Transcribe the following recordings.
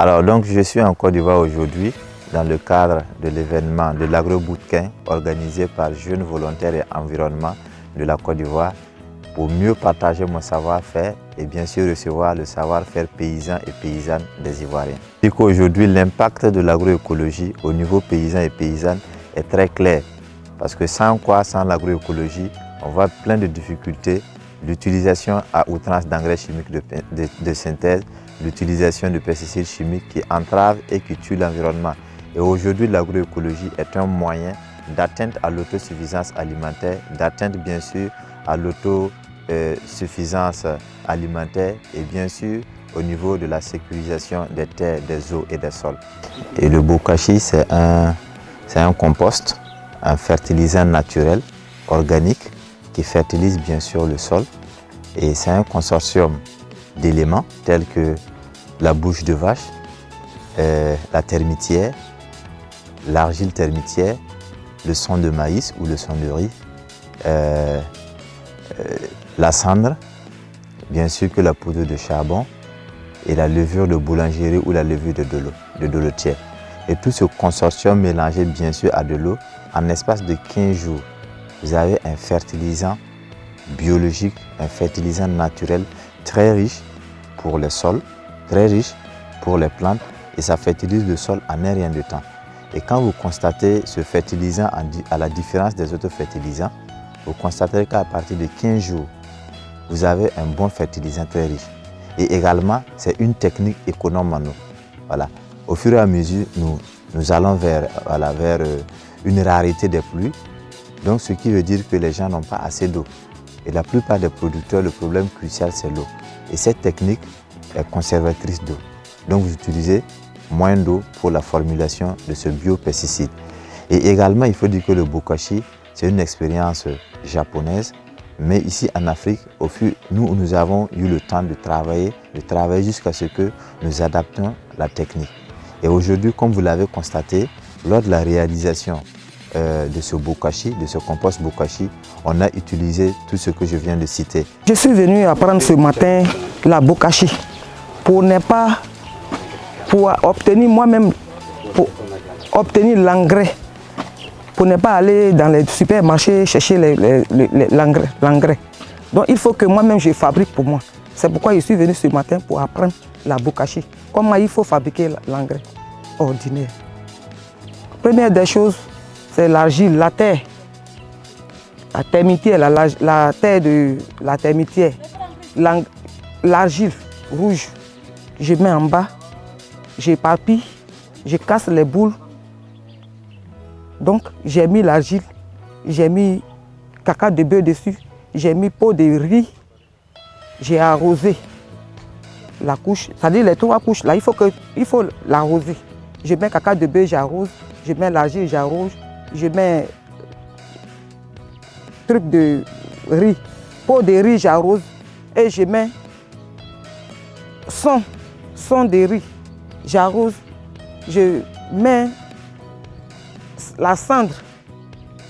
Alors donc je suis en Côte d'Ivoire aujourd'hui dans le cadre de l'événement de l'Agro-Bootcamp organisé par Jeunes Volontaires et Environnement de la Côte d'Ivoire pour mieux partager mon savoir-faire et bien sûr recevoir le savoir-faire paysan et paysanne des Ivoiriens. Je dis qu'aujourd'hui l'impact de l'agroécologie au niveau paysan et paysanne est très clair parce que sans l'agroécologie, on voit plein de difficultés, l'utilisation à outrance d'engrais chimiques de synthèse, l'utilisation de pesticides chimiques qui entravent et qui tuent l'environnement. Et aujourd'hui, l'agroécologie est un moyen d'atteinte à l'autosuffisance alimentaire, d'atteinte bien sûr à l'autosuffisance alimentaire et bien sûr au niveau de la sécurisation des terres, des eaux et des sols. Et le bokashi, c'est un compost, un fertilisant naturel, organique, qui fertilise bien sûr le sol. Et c'est un consortium d'éléments tels que la bouche de vache, la termitière, l'argile termitière, le son de maïs ou le son de riz, la cendre, bien sûr que la poudre de charbon et la levure de boulangerie ou la levure de dolotière. Et tout ce consortium mélangé bien sûr à de l'eau, en espace de 15 jours, vous avez un fertilisant biologique, un fertilisant naturel très riche pour les sols, très riche pour les plantes et ça fertilise le sol en un rien de temps. Et quand vous constatez ce fertilisant à la différence des autres fertilisants, vous constaterez qu'à partir de 15 jours, vous avez un bon fertilisant très riche. Et également, c'est une technique économe en eau. Voilà. Au fur et à mesure, nous allons vers une rareté des pluies, donc ce qui veut dire que les gens n'ont pas assez d'eau. Et la plupart des producteurs, le problème crucial, c'est l'eau. Et cette technique est conservatrice d'eau. Donc vous utilisez moins d'eau pour la formulation de ce biopesticide. Et également, il faut dire que le bokashi, c'est une expérience japonaise. Mais ici en Afrique, nous avons eu le temps de travailler jusqu'à ce que nous adaptions la technique. Et aujourd'hui, comme vous l'avez constaté, lors de la réalisation de ce bokashi, de ce compost bokashi, on a utilisé tout ce que je viens de citer. Je suis venu apprendre ce matin la bokashi pour obtenir moi-même, pour obtenir l'engrais, pour ne pas aller dans les supermarchés chercher l'engrais. Donc il faut que moi-même je fabrique pour moi. C'est pourquoi je suis venu ce matin pour apprendre la bokashi. Comment il faut fabriquer l'engrais ordinaire. Première des choses, c'est l'argile, la terre. La termitière, la terre de la termitière. L'argile rouge, je mets en bas, j'éparpille, je casse les boules. Donc j'ai mis l'argile, j'ai mis caca de bœuf dessus, j'ai mis pot de riz, j'ai arrosé la couche, c'est-à-dire les 3 couches là, il faut l'arroser. Je mets caca de bœuf, j'arrose, je mets l'argile, j'arrose, je mets truc de riz, pot de riz, j'arrose et je mets son de riz, j'arrose, je mets la cendre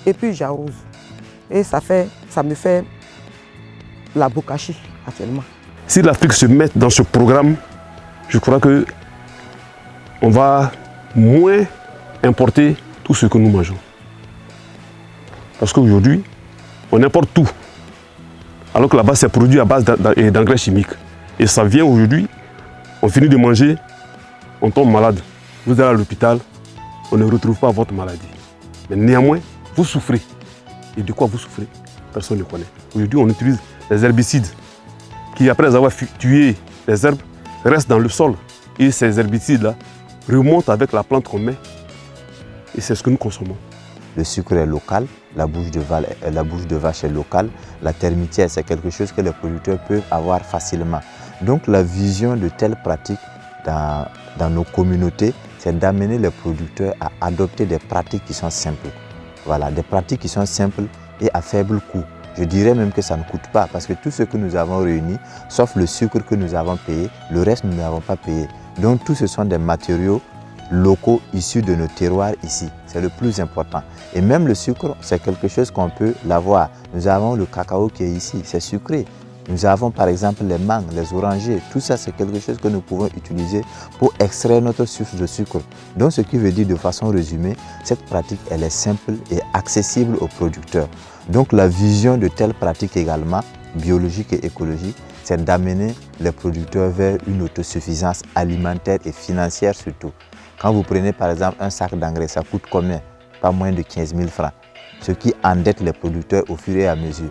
et puis j'arrose. Et ça me fait la bokashi actuellement. Si l'Afrique se met dans ce programme, je crois que on va moins importer tout ce que nous mangeons. Parce qu'aujourd'hui, on importe tout. Alors que là-bas, c'est produit à base d'engrais chimiques. Et ça vient aujourd'hui, on finit de manger, on tombe malade. Vous allez à l'hôpital, on ne retrouve pas votre maladie. Mais néanmoins, vous souffrez. Et de quoi vous souffrez? Personne ne connaît. Aujourd'hui, on utilise des herbicides qui, après avoir tué les herbes, restent dans le sol. Et ces herbicides-là remontent avec la plante qu'on met. Et c'est ce que nous consommons. Le sucre est local, la bouche de vache est locale, la termitière, c'est quelque chose que les producteurs peuvent avoir facilement. Donc la vision de telles pratiques dans nos communautés, c'est d'amener les producteurs à adopter des pratiques qui sont simples. Voilà, des pratiques qui sont simples et à faible coût. Je dirais même que ça ne coûte pas parce que tout ce que nous avons réuni, sauf le sucre que nous avons payé, le reste nous n'avons pas payé. Donc tout ce sont des matériaux locaux issus de nos terroirs ici. C'est le plus important. Et même le sucre, c'est quelque chose qu'on peut l'avoir. Nous avons le cacao qui est ici, c'est sucré. Nous avons par exemple les mangues, les orangers. Tout ça, c'est quelque chose que nous pouvons utiliser pour extraire notre source de sucre. Donc, ce qui veut dire de façon résumée, cette pratique, elle est simple et accessible aux producteurs. Donc, la vision de telle pratique également, biologique et écologique, c'est d'amener les producteurs vers une autosuffisance alimentaire et financière surtout. Quand vous prenez par exemple un sac d'engrais, ça coûte combien? Pas moins de 15 000 francs. Ce qui endette les producteurs au fur et à mesure.